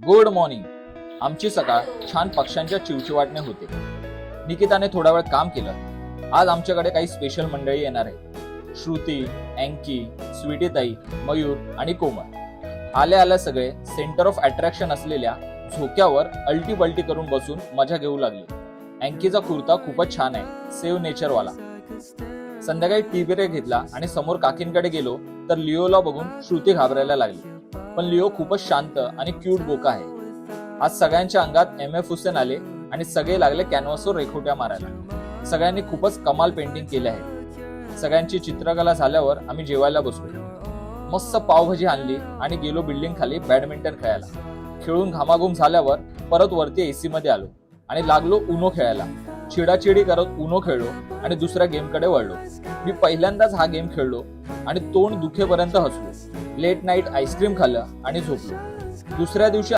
Good morning. आमची सकाळ छान पक्ष्यांच्या चिवचिवाटने होते. निकिताने थोडा वेळ काम केलं. आज आमच्याकडे काही स्पेशल मंडळी येणार आहे. श्रुती, अँकी, स्वीटीताई, मयूर आणि कोमल. आल्या आल्या सगळे सेंटर ऑफ अट्रॅक्शन असलेल्या झोक्यावर अल्टी बल्टी करून बसून मजा घेऊ लागली. अँकीचा कुर्ता खूपच छान आहे, सेव्ह नेचर वाला. संध्याकाळी टी ब्रेक घेतला आणि समोर काकींकडे गेलो तर लिओला बघून श्रुती घाबरायला लागली. पण लिओ खूपच शांत आणि क्यूट बोका आहे. आज सगळ्यांच्या अंगात MF हुसेन आले आणि सगळे लागले कॅनव्हासवर रेखोट्या मारायला. सगळ्यांनी खूपच कमाल पेंटिंग केले आहे. सगळ्यांची चित्रकला झाल्यावर आम्ही जेवायला बसलो. मस्त पावभाजी आणली आणि गेलो बिल्डिंग खाली बॅडमिंटन खेळायला. खेळून घामाघूम झाल्यावर परत वरती AC मध्ये आलो आणि लागलो उनो खेळायला. चिडाचिडी करत उनो खेळलो आणि दुसऱ्या गेमकडे वळलो. मी पहिल्यांदाच हा गेम खेळलो आणि तोंड दुखेपर्यंत हसलो. लेट नाईट आईस्क्रीम खाल्लं आणि झोपलो. दुसऱ्या दिवशी